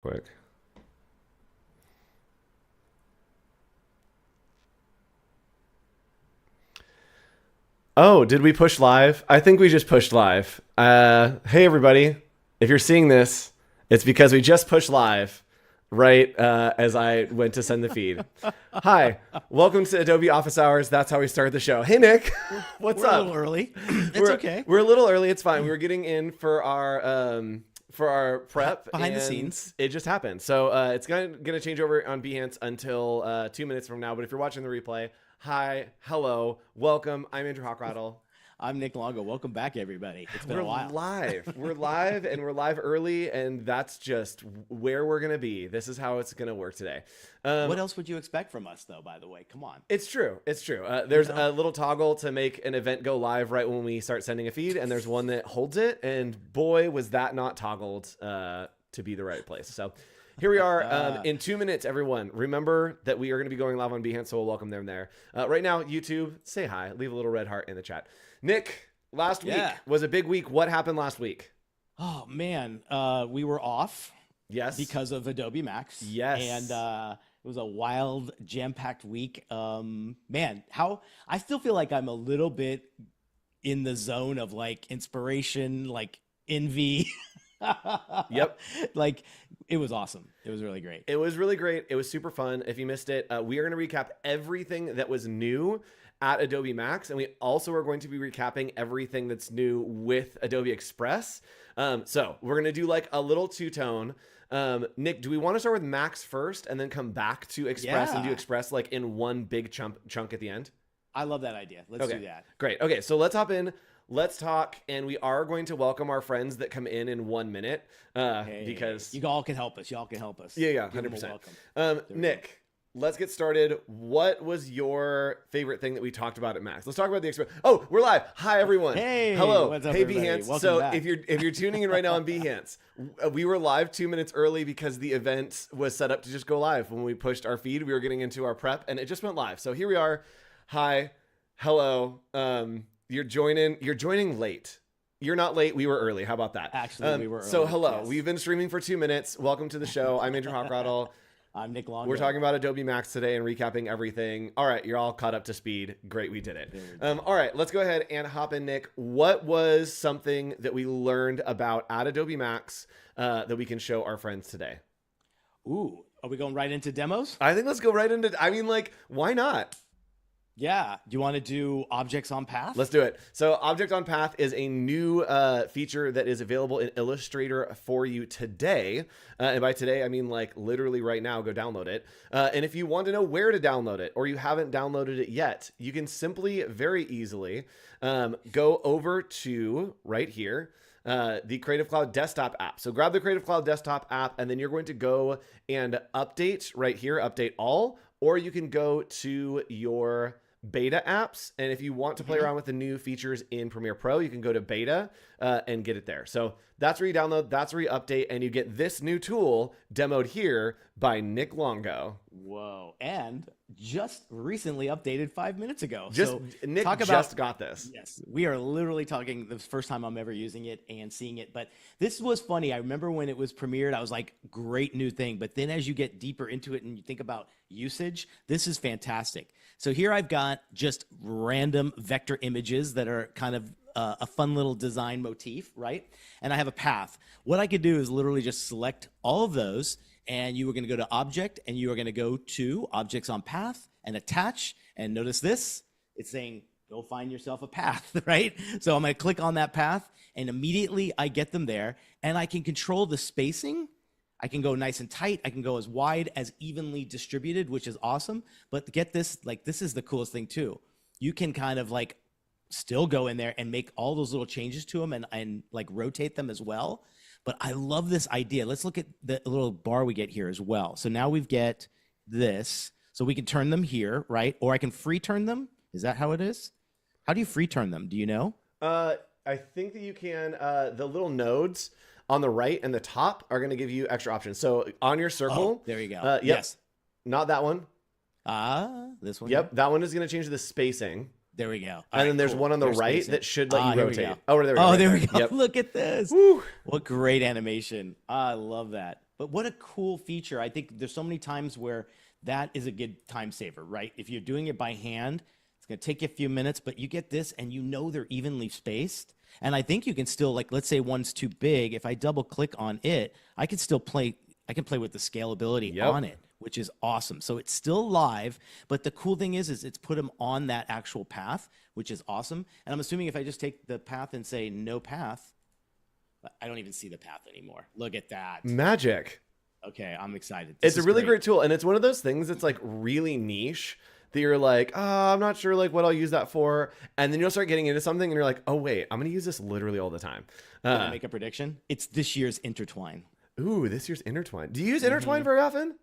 Quick. Oh, did we push live? I think we just pushed live. Hey everybody. If you're seeing this, it's because we just pushed live right as I went to send the feed. Hi, welcome to Adobe Office Hours. That's how we start the show. Hey Nick, what's We're up? a little early. It's okay. We're a little early. It's fine. We were getting in for our prep Behind the and scenes. it just happened. So it's gonna change over on Behance until 2 minutes from now. But if you're watching the replay, hi, hello, welcome. I'm Andrew Hockrattle. I'm Nick Longo. Welcome back, everybody. It's been We're a while. live. We're live, and we're live early, and that's just where we're gonna be. This is how it's gonna work today. What else would you expect from us, though? By the way, come on. It's true. It's true. There's a little toggle to make an event go live right when we start sending a feed, and there's one that holds it. And boy, was that not toggled to be the right place. So here we are in 2 minutes, everyone. Remember that we are going to be going live on Behance, so we'll welcome them there. Right now, YouTube, say hi. Leave a little red heart in the chat. Nick, last week was a big week. What happened last week? Oh, man. We were off. Yes. Because of Adobe MAX. Yes. And it was a wild, jam-packed week. Man, I still feel like I'm a little bit in the zone of like inspiration, like envy. Yep. Like it was awesome. It was really great. It was really great. It was super fun. If you missed it, we are going to recap everything that was new at Adobe MAX, and we also are going to be recapping everything that's new with Adobe Express. So we're going to do like a little two-tone. Nick, do we want to start with Max first and then come back to Express and do Express like in one big chunk at the end? I love that idea. Let's do that. Great. Okay, so let's hop in. Let's talk, and we are going to welcome our friends that come in 1 minute because you all can help us. Y'all can help us. Yeah, 100%. Nick, let's get started. What was your favorite thing that we talked about at Max? Let's talk about the Express. Oh, we're live. Hi, everyone. Hey, hello. What's up, hey, everybody? Behance. Welcome So back. if you're tuning in right now on Behance, we were live 2 minutes early because the event was set up to just go live. When we pushed our feed, we were getting into our prep, and it just went live. So here we are. Hi, hello. You're joining late. You're not late. We were early. How about that? Actually, we were early. So hello. Yes. We've been streaming for 2 minutes. Welcome to the show. I'm Andrew Hockrattle. I'm Nick Longo. We're talking about Adobe MAX today and recapping everything. All right, you're all caught up to speed. Great, we did it. All right, let's go ahead and hop in, Nick. What was something that we learned about at Adobe MAX that we can show our friends today? Ooh, are we going right into demos? I think let's go right into. I mean, like, why not? Yeah. Do you want to do objects on path? Let's do it. So Object on Path is a new feature that is available in Illustrator for you today. And by today, I mean like literally right now, go download it. And if you want to know where to download it or you haven't downloaded it yet, you can simply very easily go over to right here, the Creative Cloud desktop app. So grab the Creative Cloud desktop app and then you're going to go and update right here, update all, or you can go to your beta apps, and if you want to play around with the new features in Premiere Pro, you can go to beta and get it there. So that's where you download, that's where you update, and you get this new tool demoed here by Nick Longo. Whoa. And just recently updated 5 minutes ago. Nick just got this. Yes, we are literally talking the first time I'm ever using it and seeing it. But this was funny. I remember when it was premiered, I was like, great new thing. But then as you get deeper into it and you think about usage, this is fantastic. So here I've got just random vector images that are kind of a fun little design motif, right? And I have a path. What I could do is literally just select all of those, and you are going to go to Object, and you are going to go to Objects on Path and Attach. And notice this, it's saying, go find yourself a path, right? So I'm going to click on that path, and immediately I get them there, and I can control the spacing. I can go nice and tight. I can go as wide as evenly distributed, which is awesome. But get this, like, this is the coolest thing too. You can kind of like still go in there and make all those little changes to them and like rotate them as well. But I love this idea. Let's look at the little bar we get here as well. So now we get this. So we can turn them here, right? Or I can free turn them. Is that how it is? How do you free turn them? Do you know? I think that you can, the little nodes on the right and the top are going to give you extra options. So on your circle. Oh, there you go. Yep. Yes. Not that one. This one? Yep. That one is going to change the spacing. There we go. And then there's one on the right that should let you rotate. Oh, there we go. Yep. Look at this. Woo. What great animation. I love that. But what a cool feature. I think there's so many times where that is a good time saver, right? If you're doing it by hand, it's going to take you a few minutes, but you get this and you know they're evenly spaced. And I think you can still, like, let's say one's too big. If I double click on it, I can still play. I can play with the scalability on it, which is awesome. So it's still live, but the cool thing is it's put them on that actual path, which is awesome. And I'm assuming if I just take the path and say no path, I don't even see the path anymore. Look at that. Magic. Okay, I'm excited. It's a really great tool, and it's one of those things that's like really niche that you're like, I'm not sure like what I'll use that for. And then you'll start getting into something and you're like, oh wait, I'm going to use this literally all the time. Can I make a prediction? It's this year's Intertwine. Ooh, this year's Intertwine. Do you use Intertwine very often?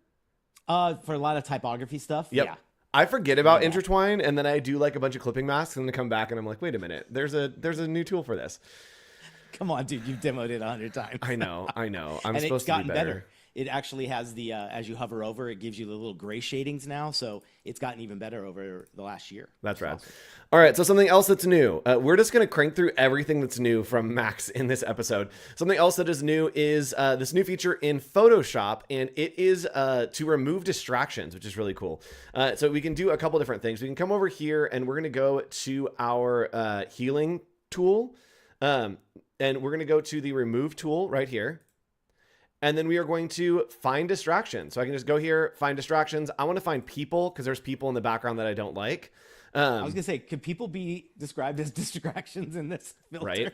For a lot of typography stuff. Yep. Yeah. I forget about Intertwine, and then I do like a bunch of clipping masks, and then come back and I'm like, wait a minute, there's a new tool for this. Come on, dude, you've demoed it 100 times. I know. I'm and supposed to be better. It actually has the, as you hover over, it gives you the little gray shadings now. So it's gotten even better over the last year. That's rad. Awesome. All right. So something else that's new. We're just going to crank through everything that's new from Max in this episode. Something else that is new is this new feature in Photoshop, and it is to remove distractions, which is really cool. So we can do a couple different things. We can come over here and we're going to go to our healing tool. And we're going to go to the remove tool right here. And then we are going to find distractions. So I can just go here, find distractions. I want to find people because there's people in the background that I don't like. I was going to say, could people be described as distractions in this filter? Right.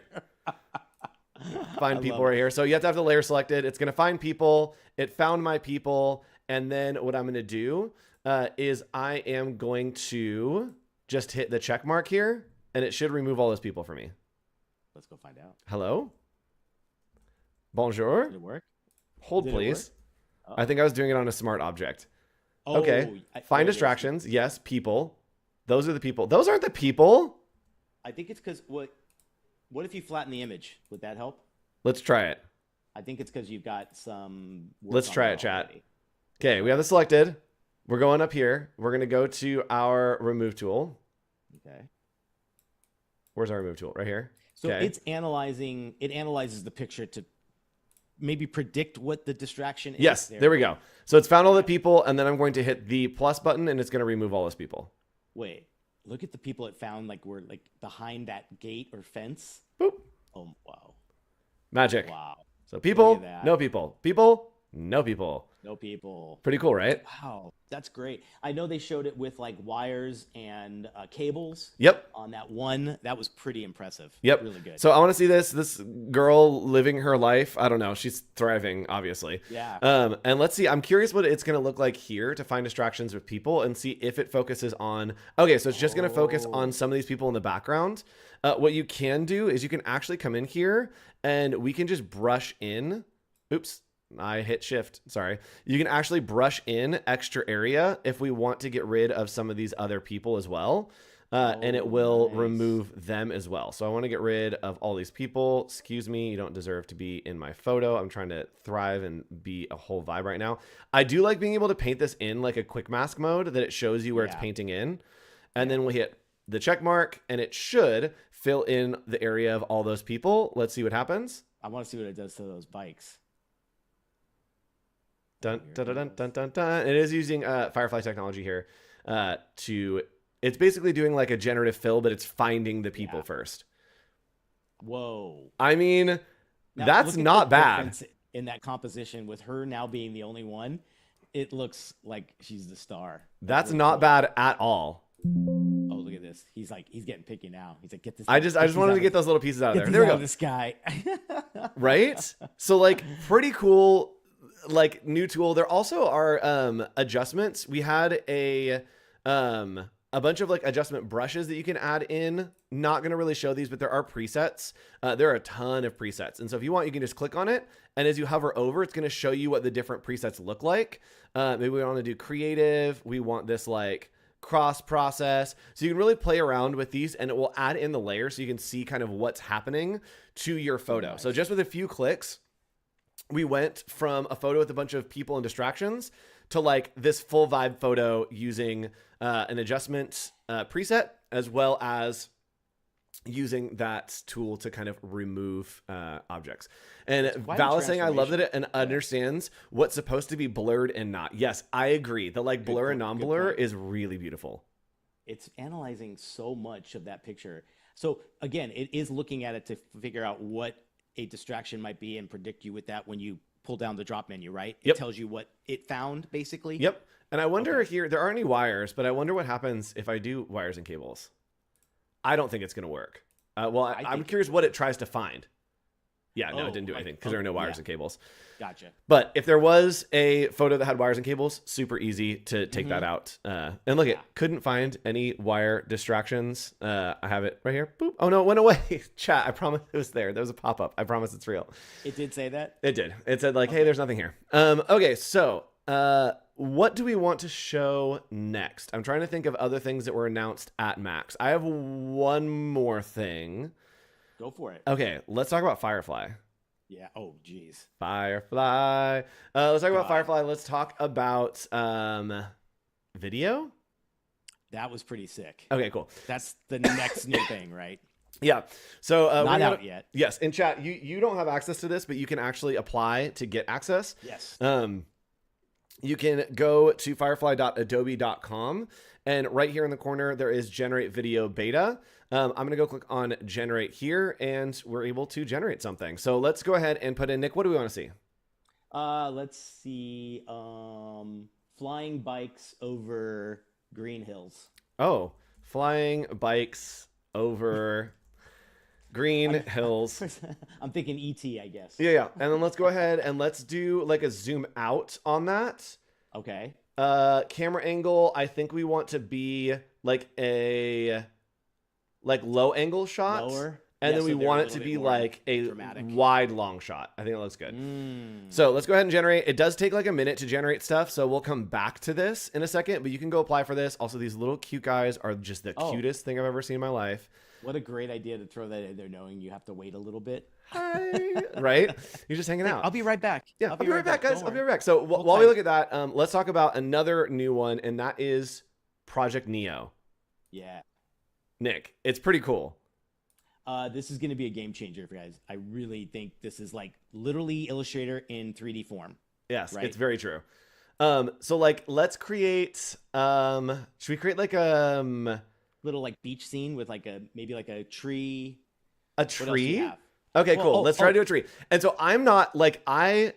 Find people right here. So you have to have the layer selected. It's going to find people. It found my people. And then what I'm going to do is I am going to just hit the check mark here, and it should remove all those people for me. Let's go find out. Hello? Bonjour? Did it work? Hold, please. I think I was doing it on a smart object. Oh, okay. Find distractions. Yes, people. Those are the people. Those aren't the people. I think it's because what if you flatten the image? Would that help? Let's try it. I think it's because you've got some. Let's try it, chat. Okay, we have this selected. We're going up here. We're going to go to our remove tool. Okay. Where's our remove tool? Right here. So it analyzes the picture to maybe predict what the distraction is. Yes, there we go. So it's found all the people, and then I'm going to hit the plus button, and it's going to remove all those people. Wait, look at the people it found, like were like behind that gate or fence. Boop. Oh, wow. Magic. Wow. So people, no people. People, no people. No people. Pretty cool, right? Wow, that's great. I know they showed it with like wires and cables. Yep. On that one, that was pretty impressive. Yep. Really good. So I want to see this girl living her life. I don't know. She's thriving, obviously. Yeah. And let's see. I'm curious what it's going to look like here to find distractions with people and see if it focuses on. Okay, so it's just going to focus on some of these people in the background. What you can do is you can actually come in here and we can just brush in. Oops. I hit shift. Sorry. You can actually brush in extra area if we want to get rid of some of these other people as well. And it will remove them as well. So I want to get rid of all these people. Excuse me. You don't deserve to be in my photo. I'm trying to thrive and be a whole vibe right now. I do like being able to paint this in like a quick mask mode that it shows you where it's painting in. And then we'll hit the check mark and it should fill in the area of all those people. Let's see what happens. I want to see what it does to those bikes. Dun, dun, dun, dun, dun, dun, dun. It is using Firefly technology here it's basically doing like a generative fill, but it's finding the people first. Whoa. I mean, now, that's not bad. In that composition with her now being the only one, it looks like she's the star. That's really not bad at all. Oh, look at this. He's getting picky now. He's like, get this. I just wanted to get those little pieces out of there. There we go. This guy. Right? So like pretty cool. Like new tool. There also are adjustments. We had a bunch of like adjustment brushes that you can add in. Not going to really show these, but there are presets. There are a ton of presets. And so if you want, you can just click on it. And as you hover over, it's going to show you what the different presets look like. Maybe we want to do creative. We want this like cross process. So you can really play around with these and it will add in the layer so you can see kind of what's happening to your photo. Nice. So just with a few clicks, we went from a photo with a bunch of people and distractions to like this full vibe photo using an adjustment preset as well as using that tool to kind of remove objects. And quite Val a is saying, I love that it transformation. and understands what's supposed to be blurred and not. Yes, I agree. The like blur and Good non-blur point. is really beautiful. It's analyzing so much of that picture. So again, it is looking at it to figure out what a distraction might be and predict you with that when you pull down the drop menu, right? It Yep. tells you what it found basically. Yep. And I wonder Okay. here, there aren't any wires, but I wonder what happens if I do wires and cables. I don't think it's going to work. Well, I'm think curious what it tries to find. Yeah, no, Oh, it didn't do like, anything because there are no wires yeah. and cables. Gotcha. But if there was a photo that had wires and cables, super easy to take that out. And look, it couldn't find any wire distractions. I have it right here. Boop. Oh, no, it went away. Chat, I promise it was there. There was a pop-up. I promise it's real. It did say that? It did. It said like, hey, there's nothing here. Okay, so what do we want to show next? I'm trying to think of other things that were announced at Max. I have one more thing. Go for it. Okay, let's talk about Firefly. Yeah. Oh, geez. Firefly. Let's talk about God. Firefly. Let's talk about video. That was pretty sick. Okay, cool. That's the next new thing, right? Yeah. So Not out yet. Yes, in chat, you don't have access to this, but you can actually apply to get access. Yes. You can go to firefly.adobe.com, and right here in the corner there is Generate Video Beta. I'm going to go click on Generate here, and we're able to generate something. So let's go ahead and put in, Nick, what do we want to see? Let's see. Flying bikes over green hills. Oh, flying bikes over green hills. I'm thinking ET, I guess. Yeah. And then let's go ahead and let's do like a zoom out on that. Okay. Camera angle, I think we want to be like a low angle shot. Lower. And Yeah, then we so they're want a it to little be bit more like a dramatic. wide long shot. I think it looks good. Mm. So let's go ahead and generate. It does take like a minute to generate stuff, so we'll come back to this in a second, but you can go apply for this. Also, these little cute guys are just the cutest thing I've ever seen in my life. What a great idea to throw that in there knowing you have to wait a little bit. Hi. Right? You're just hanging out. I'll be right back. Yeah, I'll be right back, guys. Don't I'll be worry. right back. So Hold while we tight. look at that, let's talk about another new one, and that is Project Neo. Yeah. Nick, it's pretty cool. This is going to be a game changer for you guys. I really think this is like literally Illustrator in 3D form. Yes, Right. it's very true. So like, let's create. Should we create like Little like beach scene with like maybe like a tree. a What else do you tree? have? Okay, Well, cool. oh, Let's try oh. to do a tree. And so I'm not like I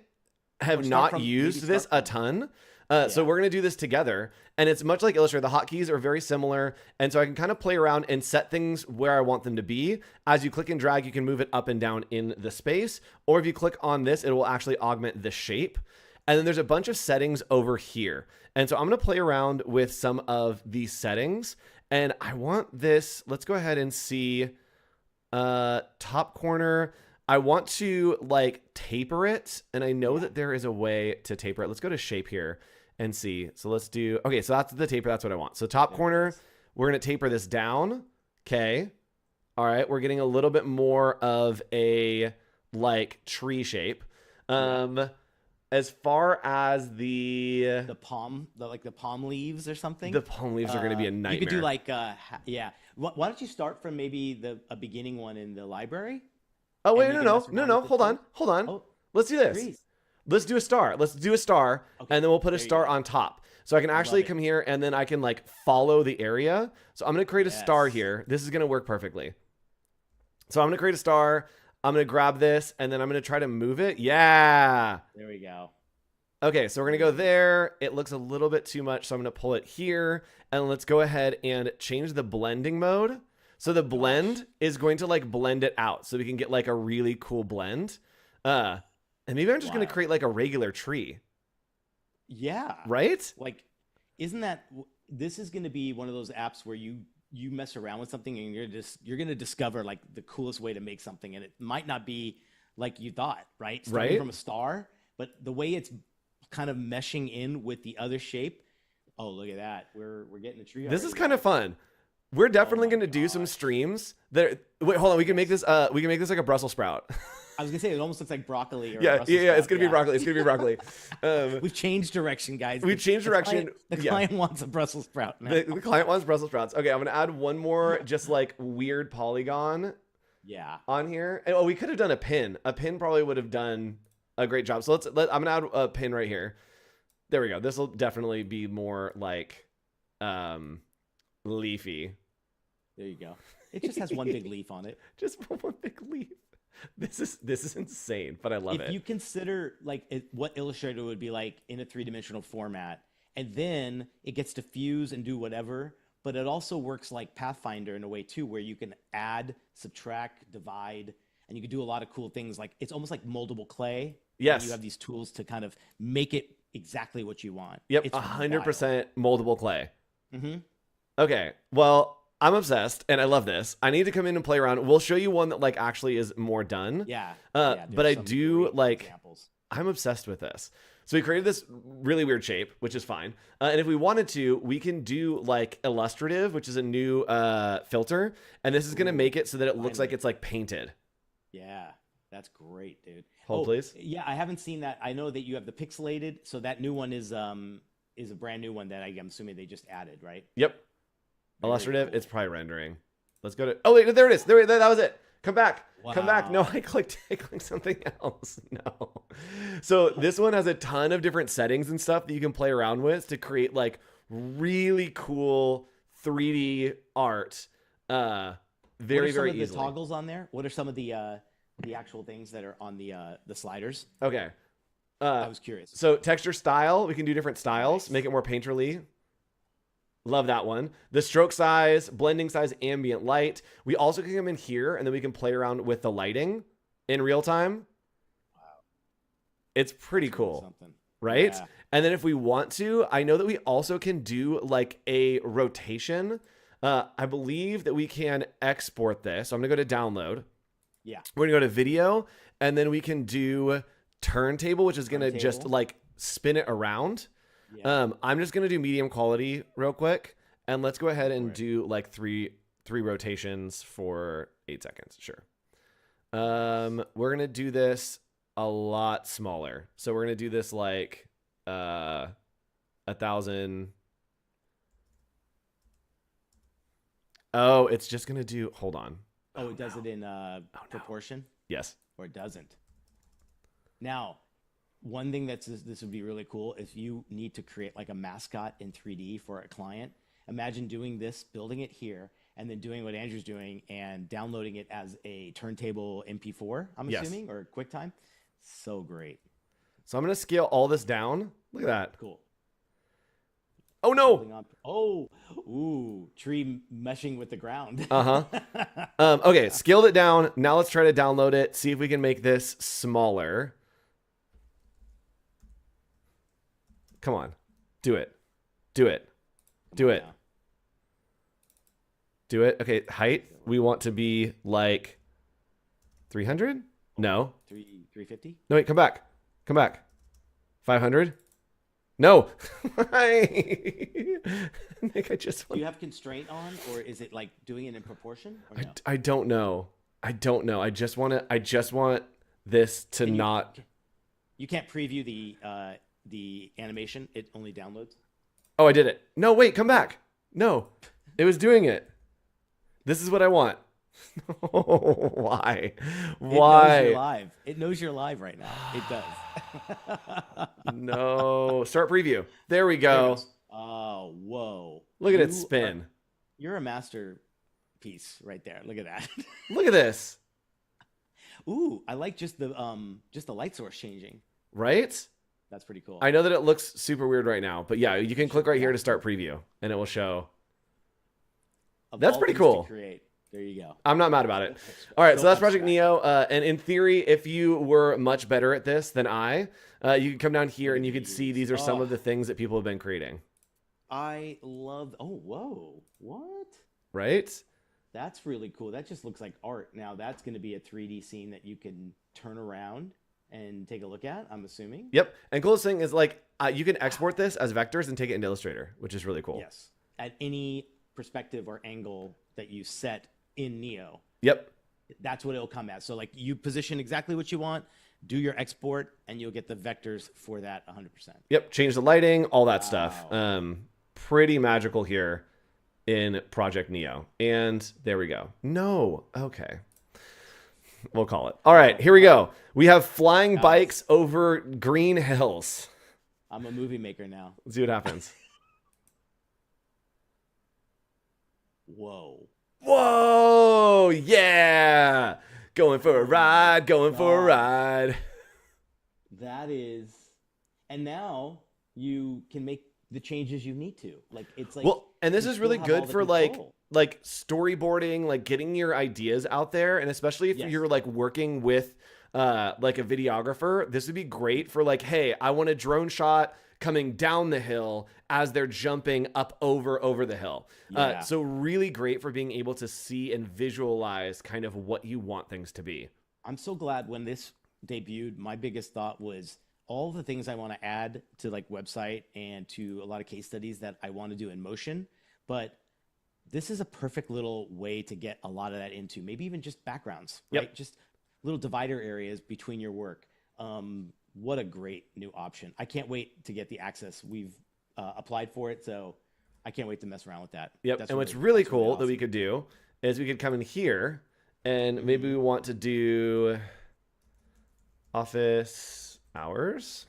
have Or start not from- used maybe this start a from- ton. So we're gonna do this together, and it's much like Illustrator. The hotkeys are very similar, and so I can kind of play around and set things where I want them to be. As you click and drag, you can move it up and down in the space, or if you click on this, it will actually augment the shape. And then there's a bunch of settings over here, and so I'm gonna play around with some of these settings, and I want this. Let's go ahead and see top corner. I want to like taper it, and I know that there is a way to taper it. Let's go to shape here and see. So let's do, okay, so that's the taper. That's what I want. So top corner, we're going to taper this down. Okay. All right. We're getting a little bit more of a like tree shape. As far as the palm, the palm leaves or something. palm leaves are going to be a nightmare. You could do like, yeah. Why don't you start from maybe a beginning one in the library? Oh, wait, and you no. can mess around with Hold the on. Oh, Let's do this. trees. Let's do a star. Okay, And then we'll put a there you star go. on top. So I can actually it. come here and then I can like follow the area. So I'm going to create a star Yes. here. This is going to work perfectly. So I'm going to create a star. I'm going to grab this and then I'm going to try to move it. Yeah. There we go. Okay, so we're going to go there. It looks a little bit too much, so I'm going to pull it here. And let's go ahead and change the blending mode. So the blend is going to like blend it out so we can get like a really cool blend. And maybe I'm just going to Wow. create like a regular tree, Yeah. right? Like, this is going to be one of those apps where you mess around with something and you're going to discover like the coolest way to make something, and it might not be like you thought, right? Starting Right. from a star, but the way it's kind of meshing in with the other shape. Oh, look at that. We're getting a tree. This is already. kind of fun. We're definitely my going to do some gosh. streams that wait, hold on. We can make this like a Brussels sprout. I was gonna say it almost looks like broccoli or Yeah, Brussels yeah, it's sprout. gonna be broccoli. It's gonna be broccoli. We've changed direction, guys. We've changed direction. The Yeah. client wants a Brussels sprout now. The client wants Brussels sprouts. Okay, I'm gonna add one more just like weird polygon Yeah. on here. And, oh, we could have done a pin. A pin probably would have done a great job. So I'm gonna add a pin right here. There we go. This will definitely be more like leafy. There you go. It just has one big leaf on it. Just one big leaf. This is insane, but I love it. If you consider what Illustrator would be like in a three-dimensional format, and then it gets to fuse and do whatever, but it also works like Pathfinder in a way too, where you can add, subtract, divide, and you can do a lot of cool things. Like it's almost like moldable clay. Yes. You have these tools to kind of make it exactly what you want. Yep, It's 100% moldable clay. Mm-hmm. Okay, well, I'm obsessed, and I love this. I need to come in and play around. We'll show you one that like actually is more done. Yeah. But I do great like. examples. I'm obsessed with this. So we created this really weird shape, which is fine. And if we wanted to, we can do like Illustrative, which is a new filter, and this is gonna make it so that it looks like it's like painted. Yeah, that's great, dude. Hold, please. Yeah, I haven't seen that. I know that you have the pixelated, so that new one is a brand new one that I'm assuming they just added, right? Yep. Very Illustrative, cool. it's probably rendering. Let's go to. Oh wait, there it is. That was it. Come back. Come back. No, Wow. I clicked something else. No. So this one has a ton of different settings and stuff that you can play around with to create like really cool 3D art. Very very What are some of easily. the toggles on there? What are some of the actual things that are on the sliders? Okay. I was curious. So texture style, we can do different styles, Nice. make it more painterly. Love that one. The stroke size, blending size, ambient light. We also can come in here and then we can play around with the lighting in real time. Wow. It's pretty That's really cool, something. right? Yeah. And then if we want to, I know that we also can do like a rotation. I believe that we can export this. So I'm going to go to download. Yeah. We're going to go to video and then we can do turntable, which is going to just Turntable. like spin it around. Yeah. I'm just gonna do medium quality real quick, and let's go ahead and Right. do like three rotations for 8 seconds. Sure. We're gonna do this a lot smaller, so we're gonna do this like 1,000. Oh, it's just gonna do. Hold on. Oh, it does it in proportion, Yes. or it doesn't. Now, one thing this would be really cool if you need to create like a mascot in 3D for a client. Imagine doing this, building it here, and then doing what Andrew's doing and downloading it as a turntable MP4. I'm Yes. assuming, or QuickTime. So great, So I'm gonna scale all this down. Look at that. cool. Oh no. Building on- Oh, ooh, tree meshing with the ground. Okay, scaled it down. Now let's try to download it. See if we can make this smaller. Come on. Do it. Do it. Do it. Yeah. Do it. Okay, height. We want to be like 300? No. 350. No, wait, come back. Come back. 500? No. Nick, I just Do want. you have constraint on, or is it like doing it in proportion? Or no? I don't know. I don't know. I just want this to Can you- not. You can't preview the animation. It only downloads. Oh, I did it. No, wait, come back. No, it was doing it. This is what I want. Why? It knows you're Why? live. It knows you're live right now. It does. No. Start preview. There we There it go. goes. Oh, whoa. Look at it You spin. You're a masterpiece right there. Look at that. Look at this. Ooh, I like just the light source changing. Right? That's pretty cool. I know that it looks super weird right now, but yeah, you can click right here to start preview and it will show. Of That's all pretty things to cool. create. There you go. I'm not mad about it. All right, so that's Project abstract. Neo. And in theory, if you were much better at this than I, you could come down here and you could see these are some of the things that people have been creating. I love. Oh, whoa. What? Right? That's really cool. That just looks like art. Now that's going to be a 3D scene that you can turn around and take a look at, I'm assuming. Yep. And coolest thing is like you can export this as vectors and take it into Illustrator, which is really cool. Yes. At any perspective or angle that you set in Neo. Yep. That's what it'll come as. So like you position exactly what you want, do your export, and you'll get the vectors for that 100%. Yep, change the lighting, all that stuff. Wow. Pretty magical here in Project Neo. And there we go. No, okay. We'll call it. All right, here we go. We have flying bikes over green hills. I'm a movie maker now. Let's see what happens. Whoa. Whoa, yeah. Going for a ride, going for a ride. That is, and now you can make the changes you need to. Like it's like well, and this you is still really have good all the for control. like storyboarding, like getting your ideas out there, and especially if Yes. you're like working with like a videographer, this would be great for like, hey, I want a drone shot coming down the hill as they're jumping up over the hill. Yeah. So really great for being able to see and visualize kind of what you want things to be. I'm so glad when this debuted, my biggest thought was all the things I want to add to like website and to a lot of case studies that I want to do in motion. But this is a perfect little way to get a lot of that into maybe even just backgrounds, right? Yep. Just little divider areas between your work. What a great new option. I can't wait to get the access. We've applied for it, so I can't wait to mess around with that. Yep. That's And what's really that's cool awesome. that we could do is we could come in here and maybe we want to do office hours.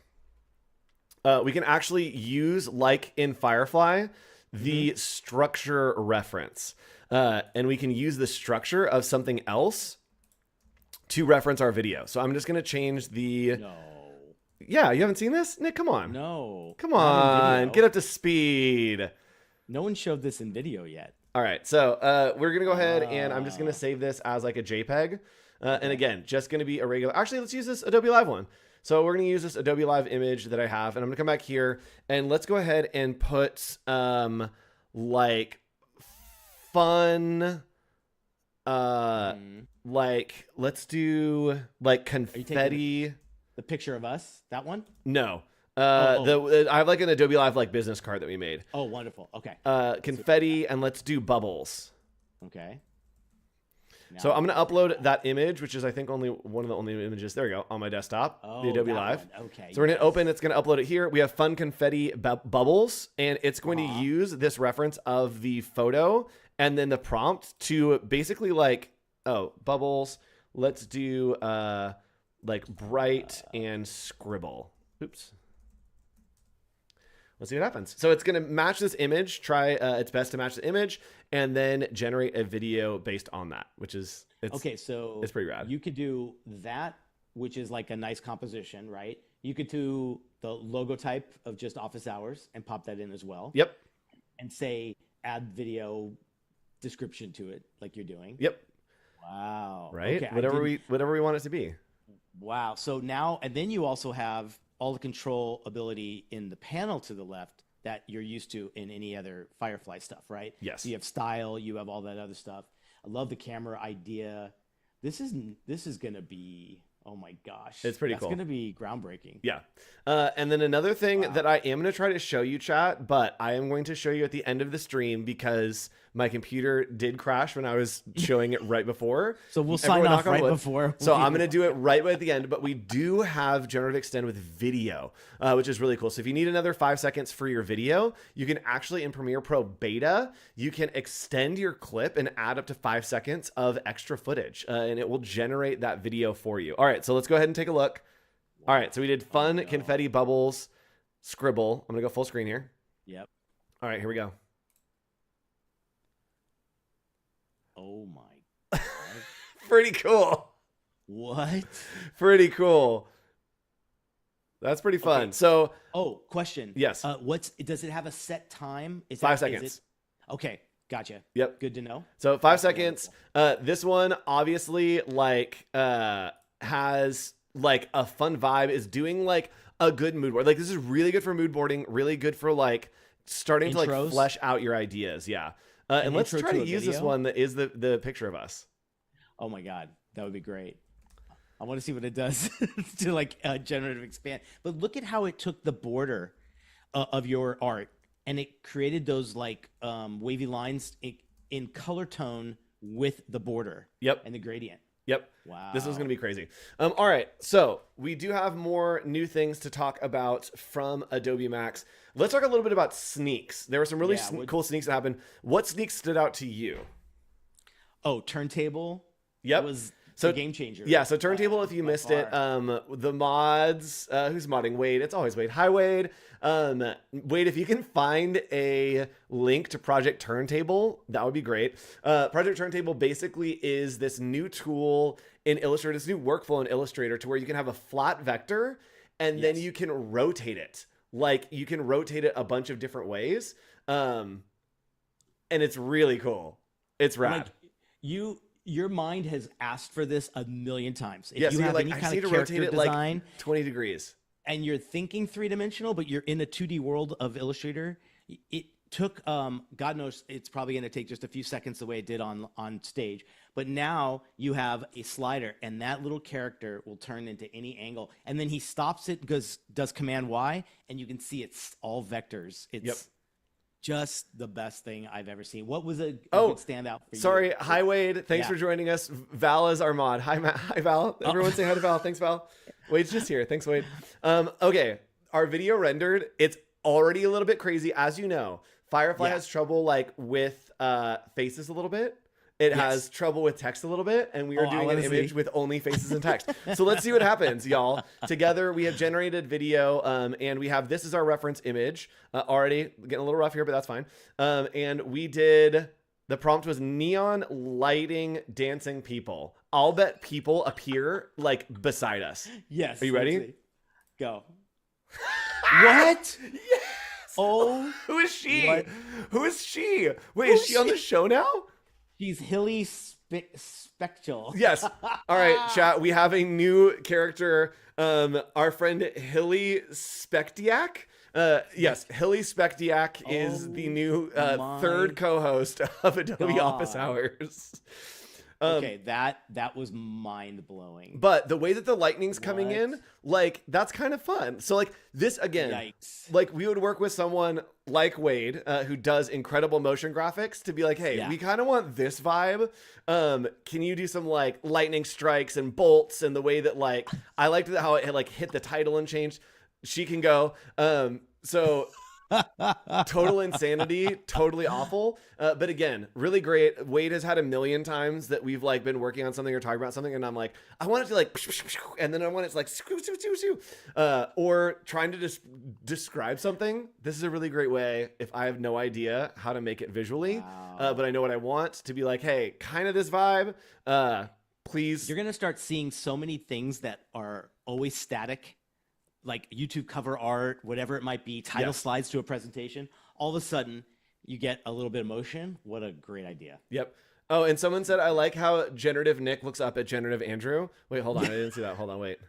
We can actually use, like in Firefly, the structure reference. And we can use the structure of something else to reference our video. So I'm just going to change the... No. Yeah, you haven't seen this? Nick, come on. No. Come Not in on. video. Get up to speed. No one showed this in video yet. All right, so we're going to go ahead and I'm just going to save this as like a JPEG. And again, just going to be a regular... Actually, let's use this Adobe Live one. So we're going to use this Adobe Live image that I have, and I'm going to come back here, and let's go ahead and put like fun... like let's do like confetti. The picture of us, that one? No. Oh. I have like an Adobe Live like business card that we made. Oh, wonderful. Okay. Confetti, and let's do bubbles. Okay. So I'm going to upload that image, which is I think only one of the only images. There we go, on my desktop, the Adobe Live. One. Okay. So we're going to open, it's going to upload it here. We have fun confetti bubbles, and it's going to use this reference of the photo and then the prompt to basically like, oh, bubbles. Let's do like bright and scribble. Oops. Let's see what happens. So it's going to match this image, try its best to match the image, and then generate a video based on that, which is, so it's pretty rad. You could do that, which is like a nice composition, right? You could do the logo type of just office hours and pop that in as well. Yep. And say, add video description to it like you're doing. Yep. Wow. Right? Okay, whatever we want it to be. Wow. So now, and then you also have all the control ability in the panel to the left that you're used to in any other Firefly stuff, right? Yes. So you have style, you have all that other stuff. I love the camera idea. This is going to be, oh my gosh. It's pretty cool. It's going to be groundbreaking. Yeah. And then another thing that I am going to try to show you, chat, but I am going to show you at the end of the stream because my computer did crash when I was showing it right before. So we'll sign off right before. So I'm going to do it right at the end, but we do have Generative Extend with video, which is really cool. So if you need another 5 seconds for your video, you can actually in Premiere Pro Beta, you can extend your clip and add up to 5 seconds of extra footage, and it will generate that video for you. All right, so let's go ahead and take a look. All right, so we did fun, confetti, bubbles, scribble. I'm going to go full screen here. Yep. All right, here we go. Oh my God. Pretty cool. What? Pretty cool. That's pretty fun. Okay. So, question. Yes. Does it have a set time? 5 seconds. Okay, gotcha. Yep. Good to know. So 5 seconds. This one obviously like has like a fun vibe, is doing like a good mood board. Like this is really good for mood boarding, really good for like starting to like Intros? flesh out your ideas. Yeah. And let's intro try to to a use this video? one that is the picture of us. Oh my God, that would be great. I want to see what it does to like generative expand. But look at how it took the border of your art and it created those like wavy lines in color tone with the border. Yep. And the gradient. Yep. Wow. This is going to be crazy. All right. So we do have more new things to talk about from Adobe Max. Let's talk a little bit about sneaks. There were some really cool sneaks that happened. What sneaks stood out to you? Oh, Turntable. Yep. Was so a game changer. Yeah. So Turntable, if you missed it, the mods, who's modding? Wade. It's always Wade. Hi, Wade. Wade, if you can find a link to Project Turntable, that would be great. Project Turntable basically is this new tool in Illustrator, this new workflow in Illustrator to where you can have a flat vector and then you can rotate it. Like you can rotate it a bunch of different ways. And it's really cool. It's rad. Like your mind has asked for this a million times. If Yeah, you so have like, any I kind need of to rotate character it design, like 20 degrees. and you're thinking three-dimensional, but you're in a 2D world of Illustrator, it took, God knows, it's probably going to take just a few seconds the way it did on stage. But now you have a slider, and that little character will turn into any angle. And then he stops it, does Command Y, and you can see it's all vectors. It's just the best thing I've ever seen. What was a good standout for you? Sorry. Hi, Wade. Thanks for joining us. Val is our mod. Hi, Matt. Hi, Val. Everyone say hi to Val. Thanks, Val. Wade's just here. Thanks, Wade. Okay. Our video rendered. It's already a little bit crazy. As you know, Firefly has trouble like with faces a little bit. It has trouble with text a little bit, and we are doing an image with only faces and text. So let's see what happens, y'all. Together, we have generated video, and we have this is our reference image. Already getting a little rough here, but that's fine. And we did, the prompt was neon lighting dancing people. I'll bet people appear like beside us. Yes. Are you ready? Go. What? Yes. Oh. Who is she? What? Who is she? Wait, is she on the show now? She's Hilly Spectral. Yes. All right, chat. We have a new character. Our friend Hilly Spectiak. Yes, Hilly Spectiak is the new third co-host of Adobe Office Hours. Okay, that was mind-blowing. But the way that the lightning's coming in, like, that's kind of fun. So, like, this, again, like, we would work with someone like Wade, who does incredible motion graphics, to be like, hey, we kind of want this vibe. Can you do some, like, lightning strikes and bolts and the way that, like, I liked how it had, like, hit the title and changed. She can go. So... total insanity, totally awful. But again, really great. Wade has had a million times that we've like been working on something or talking about something, and I'm like, I want it to like, and then I want it to like, or trying to just describe something. This is a really great way if I have no idea how to make it visually, but I know what I want to be like. Hey, kind of this vibe. Please. You're gonna start seeing so many things that are always static, like YouTube cover art, whatever it might be, title slides to a presentation. All of a sudden, you get a little bit of motion. What a great idea. Yep. Oh, and someone said, I like how Generative Nick looks up at Generative Andrew. Wait, hold on. I didn't see that. Hold on, wait.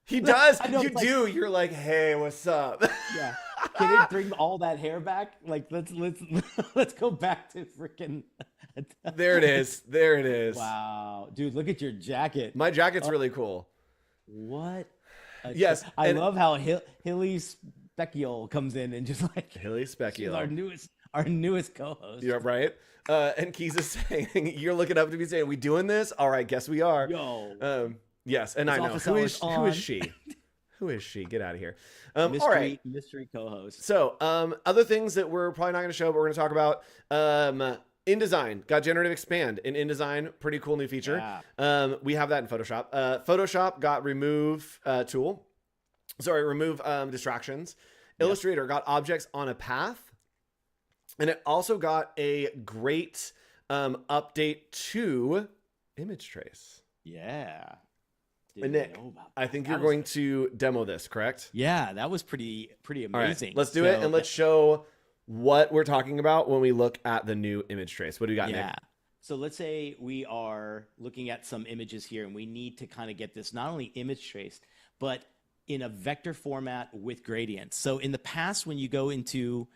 He does. You do. You're like, hey, what's up? Yeah. Can it bring all that hair back? Like, let's go back to freaking. There it is. There it is. Wow. Dude, look at your jacket. My jacket's really cool. What? Yes. I love how Hilly Speculum comes in and just like Hilly Speculum, our newest co-host. You're right. And Keys is saying, you're looking up to be saying, we doing this? All right, guess we are. Yo. Yes, and I know who is she? Who is she? Get out of here. All right, mystery co-host. So, other things that we're probably not going to show, but we're going to talk about. InDesign got Generative Expand in InDesign. Pretty cool new feature. Yeah. We have that in Photoshop. Photoshop got remove distractions. Yep. Illustrator got objects on a path. And it also got a great update to image trace. Yeah. And Nick, I think you're going to demo this, correct? Yeah, that was pretty amazing. All right, let's do it, and let's show what we're talking about when we look at the new image trace. What do you got, Nick? So let's say we are looking at some images here, and we need to kind of get this not only image traced, but in a vector format with gradients. So in the past, when you go into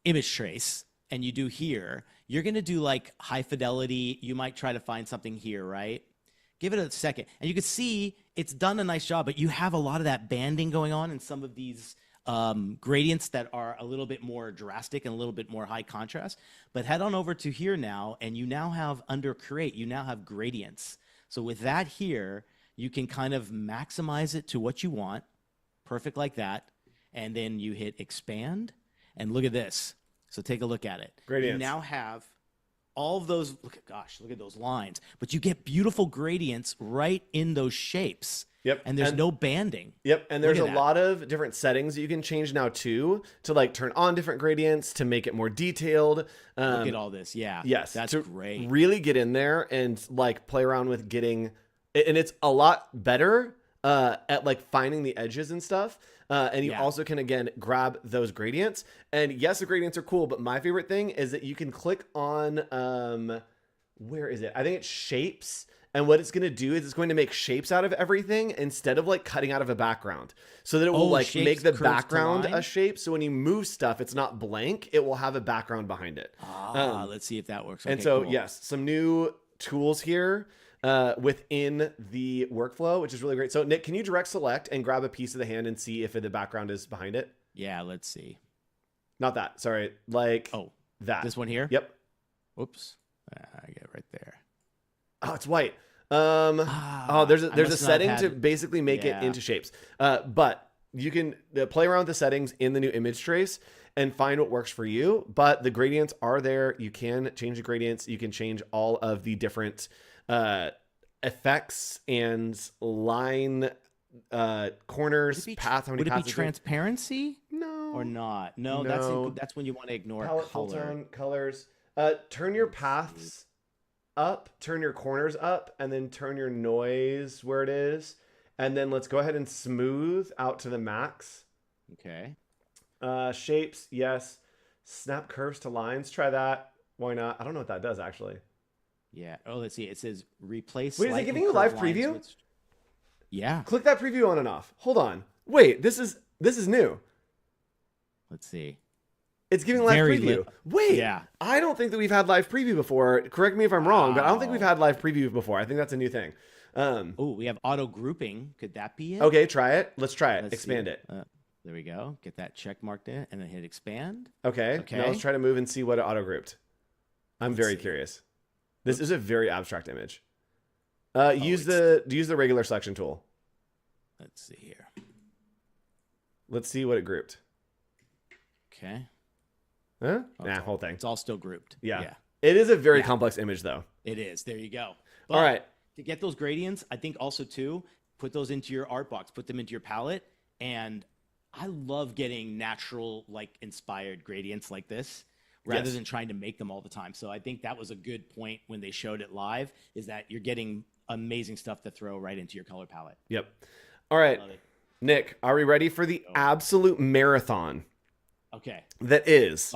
image trace and you do here, you're going to do like high fidelity. You might try to find something here, right? Give it a second. And you can see it's done a nice job, but you have a lot of that banding going on in some of these gradients that are a little bit more drastic and a little bit more high contrast. But head on over to here now, and you now have under create, you now have gradients. So with that here, you can kind of maximize it to what you want, perfect like that. And then you hit expand, and look at this. So take a look at it. Gradients. You now have all of those, look at those lines, but you get beautiful gradients right in those shapes. Yep. And there's no banding. Yep. And there's a lot of different settings that you can change now too, to like turn on different gradients to make it more detailed. Look at all this. Yeah. Yes. That's great. Really get in there and like play around with getting, and it's a lot better at like finding the edges and stuff. And you also can, again, grab those gradients. And yes, the gradients are cool, but my favorite thing is that you can click on, where is it? I think it's shapes. And what it's going to do is it's going to make shapes out of everything instead of like cutting out of a background, so that it will like make the background a shape. So when you move stuff, it's not blank. It will have a background behind it. Let's see if that works. Okay, and so cool. Yes, some new tools here within the workflow, which is really great. So Nick, can you direct select and grab a piece of the hand and see if the background is behind it? Yeah, let's see. Not that. Sorry. Like that. This one here? Yep. Whoops. I get it right there. Oh, it's white. There's a setting to basically make it into shapes. But you can play around with the settings in the new image trace and find what works for you. But the gradients are there. You can change the gradients. You can change all of the different effects and line corners, path. Would it be transparency? No. Or not? No. That's when you want to ignore palette, color. full tone, colors. Turn your paths up, turn your corners up, and then turn your noise where it is. And then let's go ahead and smooth out to the max. Okay. Shapes, yes. Snap curves to lines. Try that. Why not? I don't know what that does actually. Yeah. Oh, let's see. It says replace. Wait, is it giving you live preview? Yeah. Click that preview on and off. Hold on. Wait, this is new. Let's see. It's giving live preview. Wait, yeah. I don't think that we've had live preview before. Correct me if I'm wrong, but I don't think we've had live preview before. I think that's a new thing. We have auto grouping. Could that be it? Okay, try it. Let's try it. Expand it. There we go. Get that check marked in, and then hit expand. Okay. Now let's try to move and see what it auto grouped. I'm very curious. This is a very abstract image. Use the regular selection tool. Let's see here. Let's see what it grouped. Okay. Huh? Whole thing. It's all still grouped. Yeah. It is a very complex image, though. It is. There you go. But all right. To get those gradients, I think also, too, put those into your art box. Put them into your palette. And I love getting natural, like, inspired gradients like this rather than trying to make them all the time. So I think that was a good point when they showed it live, is that you're getting amazing stuff to throw right into your color palette. Yep. All right. Nick, are we ready for the absolute marathon? Okay. That is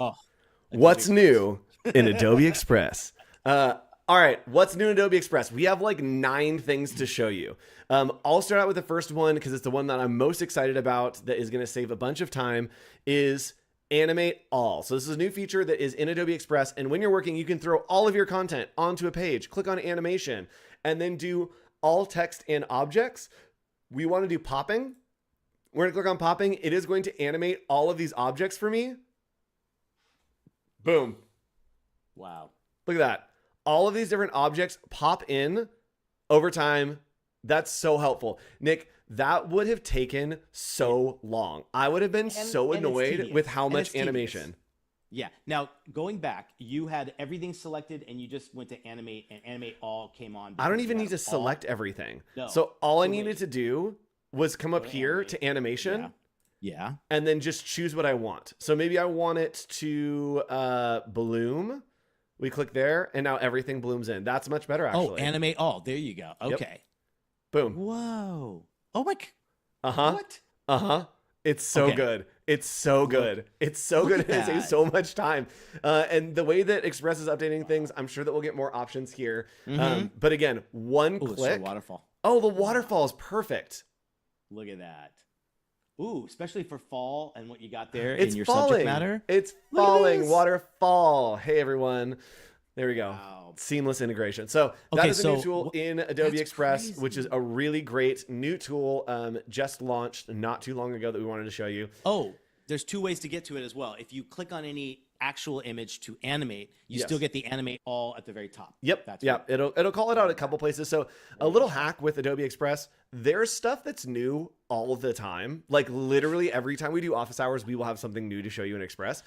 what's new in Adobe Express. All right. What's new in Adobe Express? We have like 9 things to show you. I'll start out with the first one because it's the one that I'm most excited about that is going to save a bunch of time, is Animate All. So this is a new feature that is in Adobe Express. And when you're working, you can throw all of your content onto a page, click on animation, and then do all text and objects. We want to do popping. We're going to click on popping. It is going to animate all of these objects for me. Boom. Wow. Look at that. All of these different objects pop in over time. That's so helpful. Nick, that would have taken so long. I would have been so annoyed with how much animation. Yeah. Now, going back, you had everything selected and you just went to animate, and animate all came on. I don't even need to select everything. No. So all I needed to do was come up here to animation. Yeah. And then just choose what I want. So maybe I want it to bloom. We click there, and now everything blooms in. That's much better, actually. Oh, animate all. There you go. Okay. Yep. Boom. Whoa. Oh my. What? It's so good. It's so good. It's so good. It saves so much time. And the way that Express is updating things, I'm sure that we'll get more options here. But again, one click. Waterfall. Oh, the waterfall is perfect. Look at that. Ooh, especially for fall and what you got there in your falling. Subject matter. It's falling. Waterfall. Hey, everyone. There we go. Wow. Seamless integration. So that Okay, is a new so tool in Adobe that's Express, which is crazy. a really great new tool, just launched not too long ago that we wanted to show you. Oh, there's two ways to get to it as well. If you click on any actual image to animate, you Yes. still get the animate all at the very top. Yep. That's Yeah. right. It'll call it out a couple places. So a little hack with Adobe Express, there's stuff that's new all the time. Like literally every time we do office hours, we will have something new to show you in Express.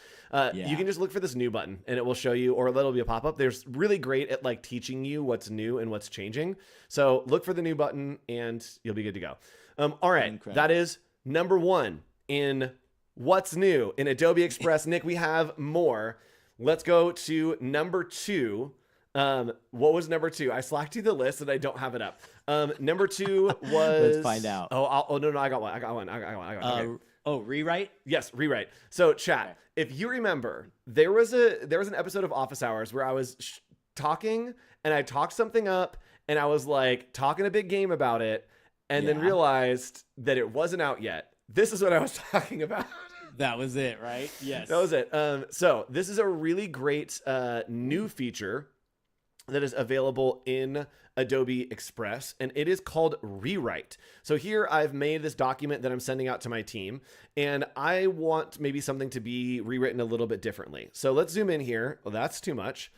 You can just look for this new button and it will show you, or it'll be a pop-up. There's really great at like teaching you what's new and what's changing. So look for the new button and you'll be good to go. All right. Incredible. That is number one in what's new in Adobe Express. Nick, we have more. Let's go to number two. What was number two? I slacked you the list and I don't have it up. Number two was. Let's find out. Oh, no, I got one. Okay. Oh, rewrite? Yes, rewrite. So, chat. If you remember, there was an episode of Office Hours where I was talking and I talked something up and I was like talking a big game about it, and then realized that it wasn't out yet. This is what I was talking about. That was it, right? Yes. That was it. So this is a really great new feature that is available in Adobe Express, and it is called Rewrite. So here I've made this document that I'm sending out to my team, and I want maybe something to be rewritten a little bit differently. So let's zoom in here. Well, that's too much.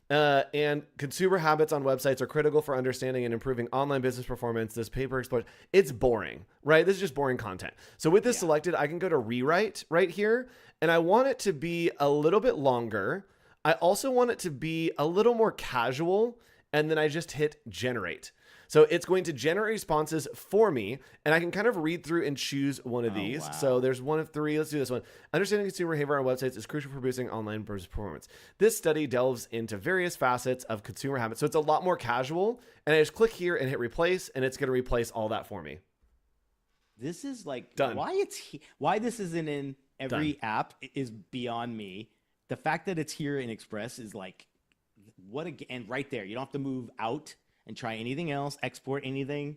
And consumer habits on websites are critical for understanding and improving online business performance. This paper explores. It's boring, right? This is just boring content. So with this selected, I can go to rewrite right here, and I want it to be a little bit longer. I also want it to be a little more casual, and then I just hit generate. So it's going to generate responses for me, and I can kind of read through and choose one of these. Wow. So there's one of three. Let's do this one. Understanding consumer behavior on websites is crucial for boosting online business performance. This study delves into various facets of consumer habits. So it's a lot more casual, and I just click here and hit replace, and it's going to replace all that for me. This is like Done. Why this isn't in every app is beyond me. The fact that it's here in Express is like and right there. You don't have to move out and try anything else, export anything.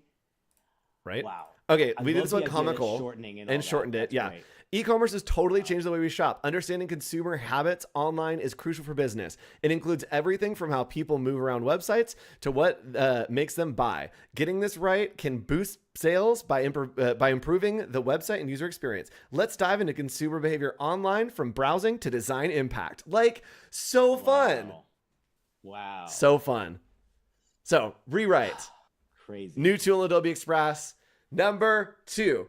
Right? Wow. Okay, I we did love this the one idea of comical shortening and all and that. shortened it. That's Yeah. great. E-commerce has totally changed the way we shop. Understanding consumer habits online is crucial for business. It includes everything from how people move around websites to what makes them buy. Getting this right can boost sales by improving the website and user experience. Let's dive into consumer behavior online, from browsing to design impact. Like, so fun. Wow. So fun. So, rewrite. Crazy. New tool in Adobe Express. Number two.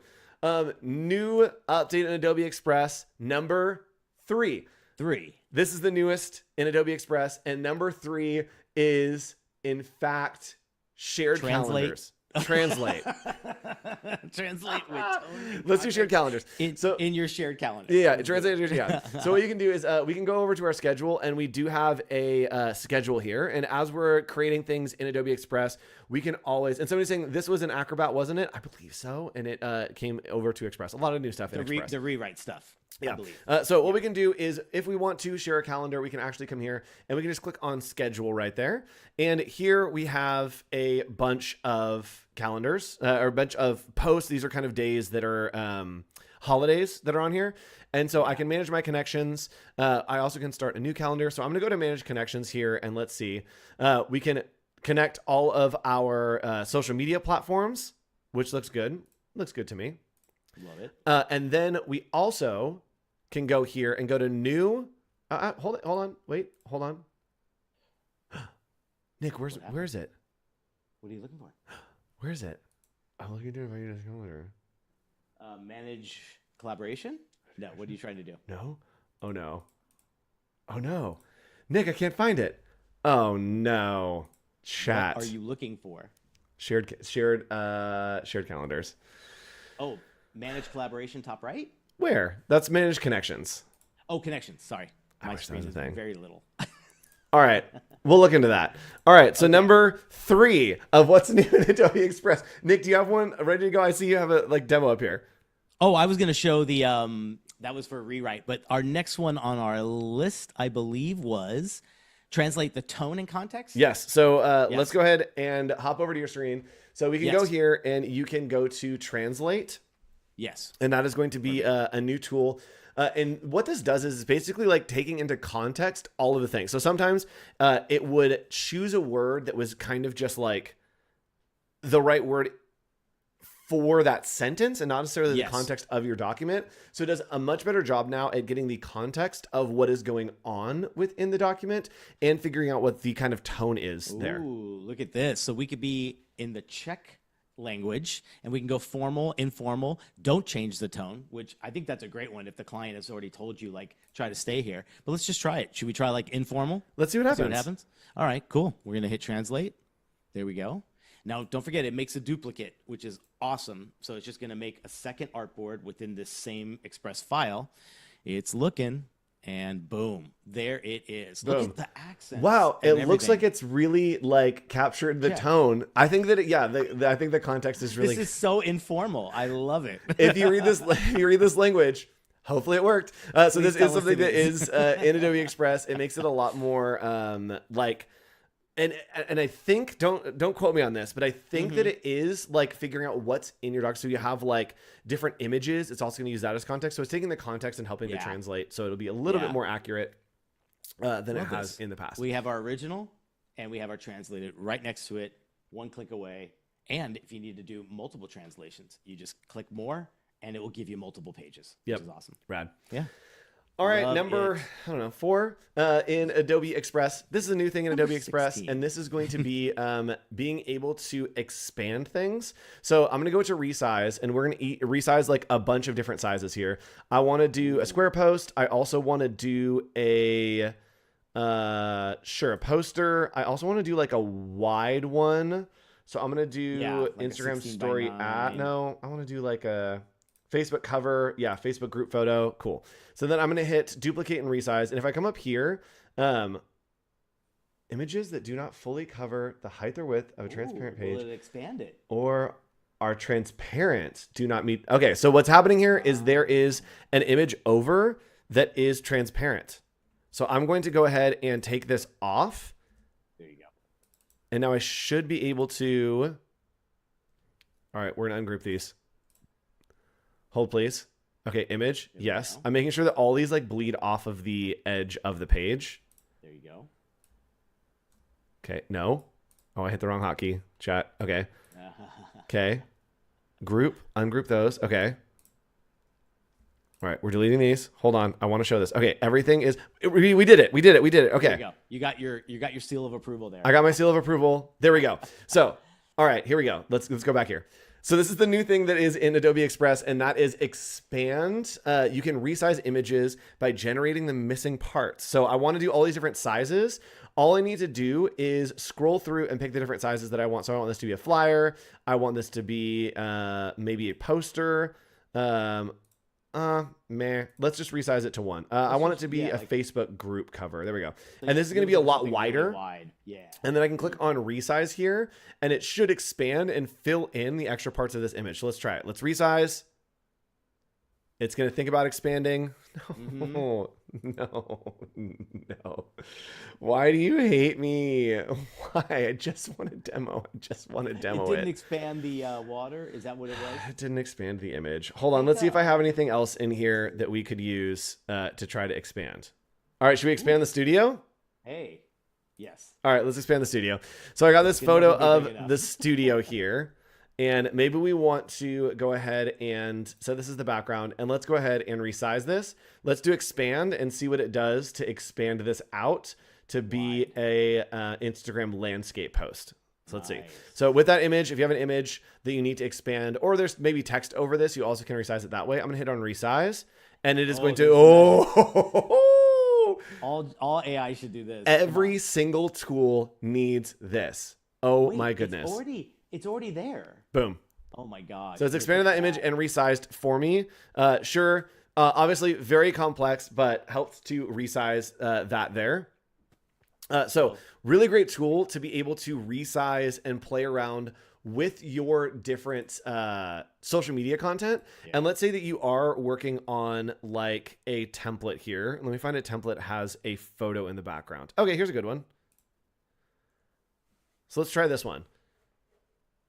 New update in Adobe Express. Number three. This is the newest in Adobe Express. And number three is, in fact, shared calendars. Translate. Translate with Tony. Let's do shared calendars. In your shared calendar. Yeah, translate. Yeah. So what you can do is we can go over to our schedule, and we do have a schedule here. And as we're creating things in Adobe Express, we can always. And somebody's saying this was an Acrobat, wasn't it? I believe so. And it came over to Express. A lot of new stuff in Express. The rewrite stuff. Yeah. I believe. So what we can do is, if we want to share a calendar, we can actually come here and we can just click on schedule right there. And here we have a bunch of calendars or a bunch of posts. These are kind of days that are holidays that are on here. And so I can manage my connections. I also can start a new calendar. So I'm going to go to manage connections here, and let's see. We can connect all of our social media platforms, which looks good. Looks good to me. Love it. And then we also can go here and go to new. Hold on. Wait, hold on. Nick, where is it? What are you looking for? Where is it? I'm looking to invite you to the calendar. Manage collaboration? No, what are you trying to do? No? Oh no. Oh no. Nick, I can't find it. Oh no. Chat. What are you looking for? Shared calendars. Oh, manage collaboration top right? Where? That's manage connections. Oh, connections. Sorry. I My wish that screen was a is thing. very little. All right. We'll look into that. All right. So number three of what's new in Adobe Express. Nick, do you have one ready to go? I see you have a demo up here. Oh, I was going to show the, that was for rewrite, but our next one on our list, I believe, was translate the tone and context. Yes. So let's go ahead and hop over to your screen. So we can go here and you can go to translate. Yes. And that is going to be a new tool. And what this does is basically like taking into context all of the things. So sometimes it would choose a word that was kind of just like the right word for that sentence and not necessarily the context of your document. So it does a much better job now at getting the context of what is going on within the document and figuring out what the kind of tone is there. Ooh, look at this. So we could be in the Czech language and we can go formal, informal, don't change the tone, which I think that's a great one if the client has already told you, like, try to stay here. But let's just try it. Should we try like informal? Let's see what happens. See what happens. All right, cool. We're going to hit translate. There we go. Now, don't forget, it makes a duplicate, which is awesome. So it's just going to make a second artboard within this same Express file. It's looking, and boom, there it is. Boom. Look at the accent. Wow, it looks like it's really like captured the tone. I think that I think the context is really. This is so informal. I love it. If you read this language. Hopefully it worked. So this is something that is in Adobe Express. It makes it a lot more like. And I think don't quote me on this, but I think that it is like figuring out what's in your doc. So you have like different images. It's also going to use that as context. So it's taking the context and helping to translate. So it'll be a little bit more accurate than it has in the past. We have our original and we have our translated right next to it, one click away. And if you need to do multiple translations, you just click more and it will give you multiple pages, which is awesome. Rad. Yeah. All right, number 4 in Adobe Express. This is a new thing in Adobe Express, and this is going to be being able to expand things. So I'm going to go to resize, and we're going to resize like a bunch of different sizes here. I want to do a square post. I also want to do a a poster. I also want to do like a wide one. So I'm going to do like Instagram story at. No, I want to do like a Facebook cover. Yeah, Facebook group photo. Cool. So then I'm going to hit duplicate and resize. And if I come up here, images that do not fully cover the height or width of a transparent page. Will it expand it? Or are transparent, do not meet. Okay, so what's happening here is there is an image over that is transparent. So I'm going to go ahead and take this off. There you go. And now I should be able to. All right, we're going to ungroup these. Hold, please. Okay, image. Yes. I'm making sure that all these like bleed off of the edge of the page. There you go. Okay, no. Oh, I hit the wrong hotkey. Chat. Okay. Okay. Group. Ungroup those. Okay. All right, we're deleting these. Hold on. I want to show this. Okay, everything is. We did it. We did it. We did it. Okay. There you go. You got your seal of approval there. I got my seal of approval. There we go. So, all right, here we go. Let's go back here. So this is the new thing that is in Adobe Express, and that is expand. You can resize images by generating the missing parts. So I want to do all these different sizes. All I need to do is scroll through and pick the different sizes that I want. So I want this to be a flyer. I want this to be maybe a poster. Let's just resize it to 1. I want it to be a Facebook group cover. There we go. So and this is going to be a lot wider. Really wide. Yeah. And then I can click on resize here, and it should expand and fill in the extra parts of this image. So let's try it. Let's resize. It's going to think about expanding. No, no. Why do you hate me? Why? I just want to demo. I just want to demo it. It didn't expand the water? Is that what it was? It didn't expand the image. Hold on. Let's see if I have anything else in here that we could use to try to expand. All right. Should we expand the studio? Hey. Yes. All right. Let's expand the studio. So I got this photo of the studio here. And maybe we want to go ahead and, so this is the background, and let's go ahead and resize this. Let's do expand and see what it does to expand this out to be a Instagram landscape post. So let's see. So with that image, if you have an image that you need to expand, or there's maybe text over this, you also can resize it that way. I'm going to hit on resize, and it is going to, all AI should do this. Every single tool needs this. Oh my goodness. It's already there. Boom. Oh my God. So it's expanded that image and resized for me. Sure. Obviously very complex, but helped to resize that there. So really great tool to be able to resize and play around with your different social media content. Yeah. And let's say that you are working on like a template here. Let me find a template that has a photo in the background. Okay, here's a good one. So let's try this one.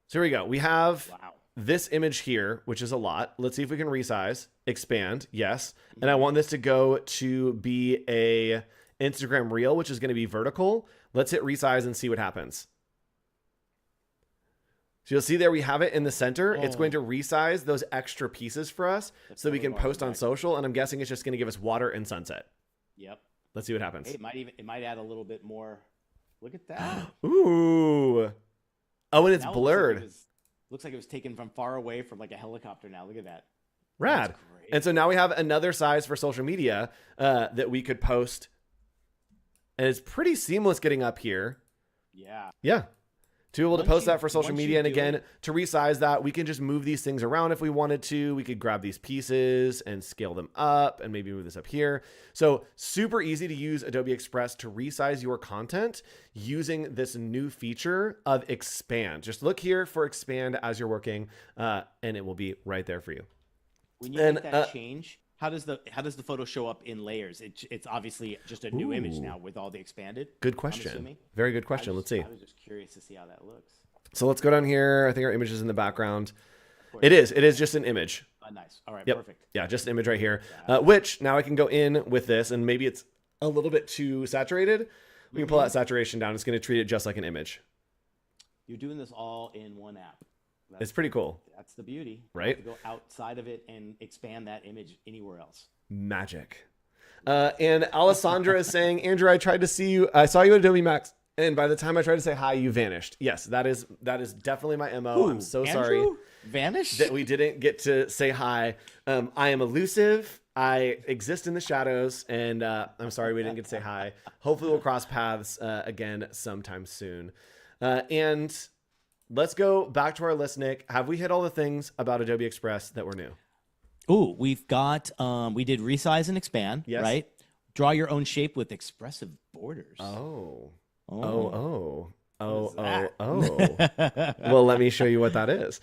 So here we go. We have this image here, which is a lot. Let's see if we can resize, expand. Yes. And I want this to go to be a Instagram reel, which is going to be vertical. Let's hit resize and see what happens. So you'll see there we have it in the center. It's going to resize those extra pieces for us so we can post on social. And I'm guessing it's just going to give us water and sunset. Yep. Let's see what happens. Hey, it might add a little bit more. Look at that. Ooh. Oh, and it's blurred. Looks like it was taken from far away from like a helicopter now. Look at that. Rad. And so now we have another size for social media that we could post. And it's pretty seamless getting up here. Yeah. Yeah. To be able to post that for social media. And again, to resize that, we can just move these things around if we wanted to. We could grab these pieces and scale them up and maybe move this up here. So super easy to use Adobe Express to resize your content using this new feature of expand. Just look here for expand as you're working and it will be right there for you. When you make that change, how does the photo show up in layers? It's obviously just a new image now with all the expanded. Good question. Very good question. Let's see. I was just curious to see how that looks. So let's go down here. I think our image is in the background. It is just an image. Nice. All right. Yep. Perfect. Yeah, just an image right here. Which now I can go in with this, and maybe it's a little bit too saturated. We can pull that saturation down. It's going to treat it just like an image. You're doing this all in one app. It's pretty cool. That's the beauty. Right? You go outside of it and expand that image anywhere else. Magic. And Alessandra is saying, Andrew, I saw you at Adobe MAX, and by the time I tried to say hi, you vanished. Yes, that is definitely my MO. I'm so sorry. Vanished? That we didn't get to say hi. I am elusive. I exist in the shadows, and I'm sorry we didn't get to say hi. Hopefully we'll cross paths again sometime soon. And let's go back to our list, Nick. Have we hit all the things about Adobe Express that were new? Ooh, we've got, we did resize and expand, right? Draw your own shape with expressive borders. Oh. Well, let me show you what that is.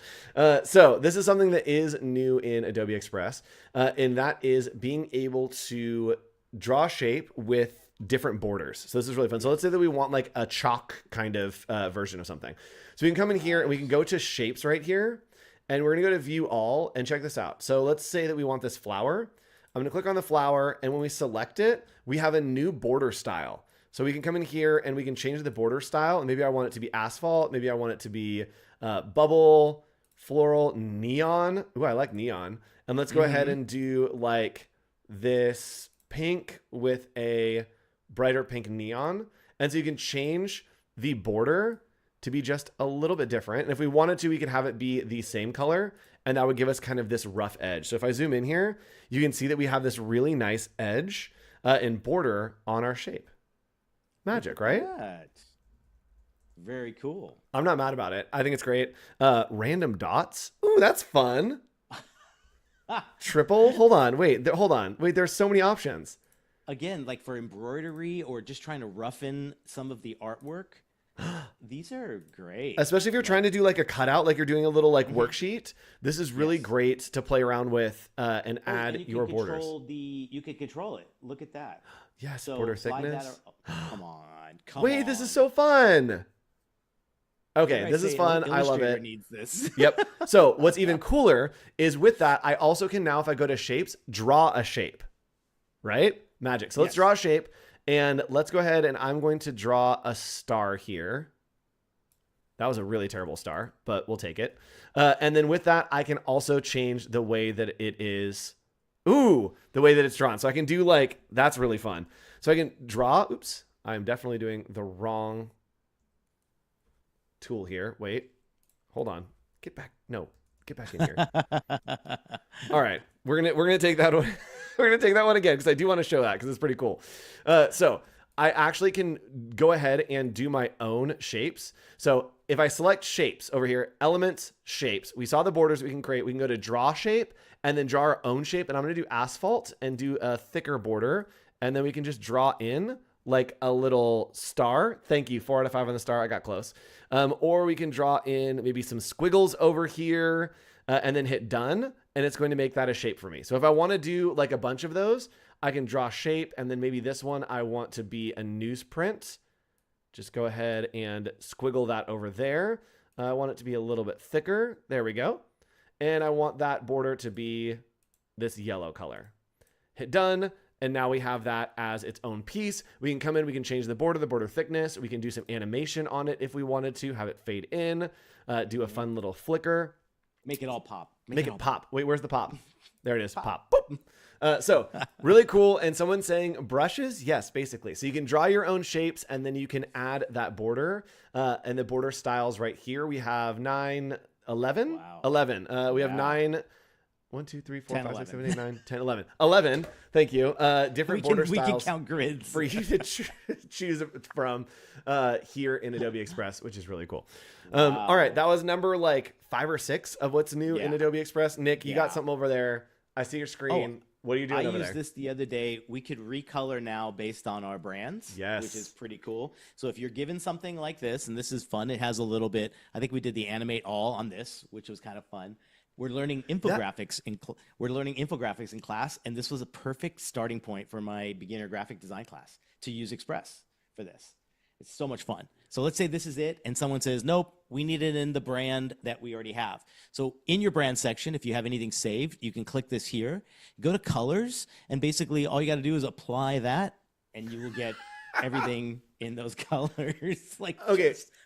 So this is something that is new in Adobe Express, and that is being able to draw shape with different borders. So this is really fun. So let's say that we want like a chalk kind of version of something. So we can come in here and we can go to shapes right here, and we're gonna go to view all and check this out. So let's say that we want this flower. I'm gonna click on the flower, and when we select it, we have a new border style. So we can come in here and we can change the border style. And maybe I want it to be asphalt. Maybe I want it to be bubble, floral, neon. Ooh, I like neon. And let's go ahead and do like this pink with a brighter pink neon. And so you can change the border to be just a little bit different. And if we wanted to, we could have it be the same color, and that would give us kind of this rough edge. So if I zoom in here, you can see that we have this really nice edge and border on our shape. Magic, right? Very cool. I'm not mad about it. I think it's great. Random dots. Ooh, that's fun. Triple. Hold on. Wait, there's so many options. Again, like for embroidery or just trying to roughen some of the artwork. These are great. Especially if you're trying to do like a cutout, like you're doing a little like worksheet. This is really great to play around with and add your borders. You can control it. Look at that. Yes, so border thickness. Come on. Wait, this is so fun. Okay, this is fun. I love it. Needs this. Yep. So what's even cooler is with that, I also can now, if I go to shapes, draw a shape. Right? Magic. So let's draw a shape. And let's go ahead and I'm going to draw a star here. That was a really terrible star, but we'll take it. And then with that, I can also change the way that it is. Ooh, the way that it's drawn. So I can do like, that's really fun. So I can draw, oops, I'm definitely doing the wrong tool here. Wait, hold on. Get back. No, get back in here. All right. We're going to take that one. We're going to take that one again because I do want to show that because it's pretty cool. So I actually can go ahead and do my own shapes. So if I select shapes over here, elements, shapes, we saw the borders we can create. We can go to draw shape and then draw our own shape. And I'm going to do asphalt and do a thicker border. And then we can just draw in like a little star. Thank you. 4 out of 5 on the star. I got close. Or we can draw in maybe some squiggles over here and then hit done. And it's going to make that a shape for me. So if I want to do like a bunch of those, I can draw shape. And then maybe this one, I want to be a newsprint. Just go ahead and squiggle that over there. I want it to be a little bit thicker. There we go. and I want that border to be this yellow color. Hit done. And now we have that as its own piece. We can come in, we can change the border thickness. We can do some animation on it if we wanted to, have it fade in, do a fun little flicker. Make it all pop. Make it pop. Wait, where's the pop? There it is. Pop. Boop. So really cool. And someone's saying brushes. Yes, basically. So you can draw your own shapes and then you can add that border and the border styles right here. We have 9, 11, Wow. 11. We have 9, 1, 2, 3, 4, 5, 6, 7, 8, 9, 10, 11. 11. Thank you. Different border styles. We can count grids. For you to choose from here in Adobe Express, which is really cool. Wow. All right. That was number like 5 or 6 of what's new in Adobe Express. Nick, you got something over there. I see your screen. What are you doing over there? I used this the other day. We could recolor now based on our brands, which is pretty cool. So if you're given something like this, and this is fun, it has a little bit, I think we did the animate all on this, which was kind of fun. We're learning infographics in class, and this was a perfect starting point for my beginner graphic design class to use Express for this. It's so much fun. So let's say this is it, and someone says, nope, we need it in the brand that we already have. So in your brand section, if you have anything saved, you can click this here, go to colors, and basically all you got to do is apply that, and you will get everything in those colors.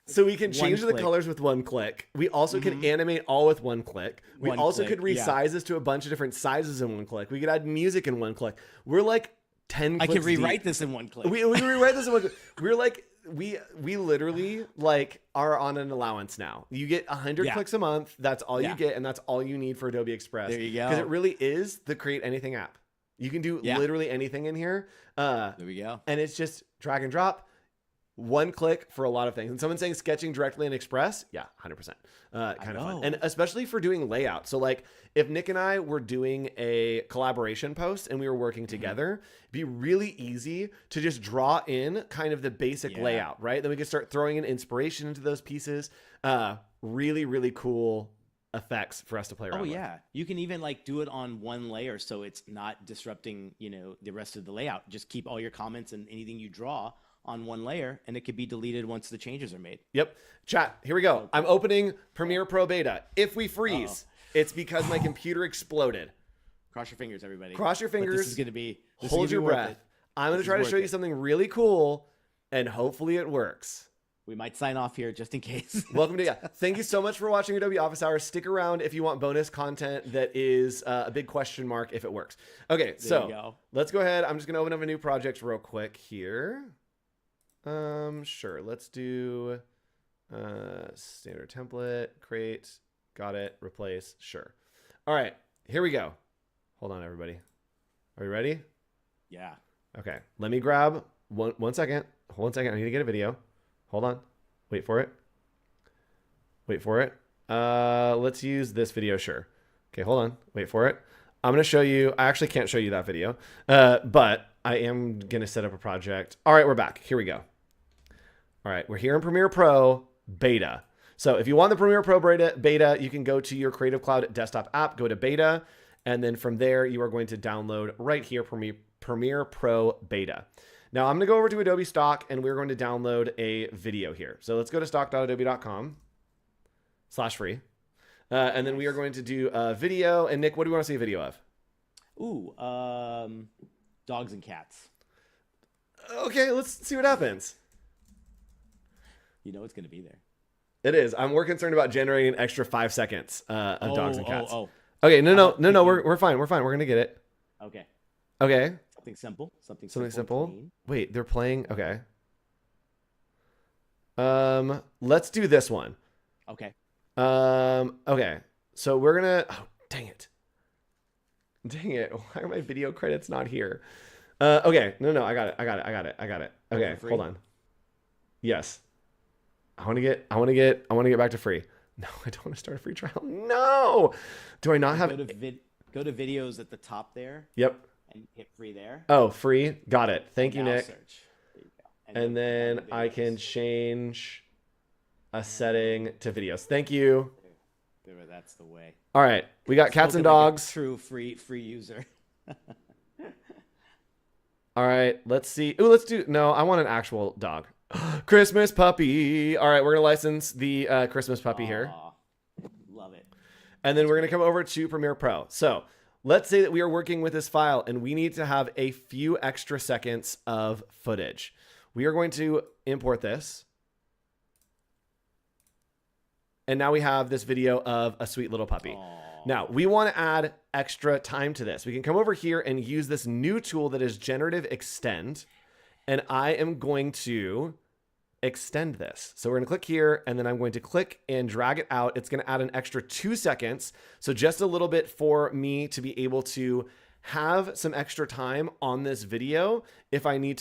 So we can change the colors with one click. We also can animate all with one click. We also could resize this to a bunch of different sizes in one click. We could add music in one click. We're like 10 clicks I could rewrite deep. this in one click. We rewrite this in one click. We're like, we literally like are on an allowance now. You get 100 clicks a month. That's all you get. And that's all you need for Adobe Express. There you go. Because it really is the create anything app. You can do literally anything in here. There we go. And it's just drag and drop. One click for a lot of things. And someone's saying sketching directly in Express. Yeah, 100%. Kind of fun. And especially for doing layout. So like if Nick and I were doing a collaboration post and we were working together, it'd be really easy to just draw in kind of the basic layout, right? Then we could start throwing in inspiration into those pieces. Really, really cool effects for us to play around with. You can even like do it on one layer so it's not disrupting, the rest of the layout. Just keep all your comments and anything you draw on one layer, and it could be deleted once the changes are made. Yep. Chat, here we go. I'm opening Premiere Pro Beta. If we freeze, it's because my computer exploded. Cross your fingers, everybody. Cross your fingers. But this is going to be hold your breath. I'm going to try to show you something really cool, and hopefully it works. We might sign off here just in case. Welcome to Thank you so much for watching Adobe Office Hours. Stick around if you want bonus content that is a big question mark if it works. Okay, so let's go ahead. I'm just going to open up a new project real quick here. Sure. Let's do standard template, create, got it, replace, sure. All right, here we go. Hold on, everybody. Are you ready? Yeah. Okay, let me grab one second. Hold on a second. I need to get a video. Hold on. Wait for it. Wait for it. Let's use this video, sure. Okay, hold on. Wait for it. I'm going to show you. I actually can't show you that video, but I am going to set up a project. All right, we're back. Here we go. All right, we're here in Premiere Pro Beta. So if you want the Premiere Pro Beta, you can go to your Creative Cloud desktop app, go to Beta, and then from there, you are going to download right here Premiere Pro Beta. Now I'm going to go over to Adobe Stock, and we're going to download a video here. So let's go to stock.adobe.com/free. And then we are going to do a video. And Nick, what do we want to see a video of? Ooh, dogs and cats. Okay, let's see what happens. You know it's going to be there. It is. I'm more concerned about generating an extra 5 seconds of dogs and cats. Okay, no, we're fine. We're fine. We're going to get it. Okay. Something simple. Something simple. Clean. Wait, they're playing. Okay. Let's do this one. Okay. Okay. So we're going to, dang it. Why are my video credits not here? Okay. No, I got it. Okay. Hold on. Yes. I want to get back to free. No, I don't want to start a free trial. No. Do I not have go to videos at the top there? Yep. And hit free there. Oh, free. Got it. Thank you, Nick. Search. There you go. And then I can change a setting to videos. Thank you. That's the way. All right. We got cats and dogs. Like true free user. All right. Let's see. Ooh, no, I want an actual dog. Christmas puppy. All right. We're going to license the Christmas puppy here. Love it. And then we're going to come over to Premiere Pro. So let's say that we are working with this file and we need to have a few extra seconds of footage. We are going to import this. And now we have this video of a sweet little puppy. Aww. Now, we want to add extra time to this. We can come over here and use this new tool that is Generative Extend. And I am going to extend this. So we're going to click here, and then I'm going to click and drag it out. It's going to add an extra 2 seconds. So just a little bit for me to be able to have some extra time on this video if I need to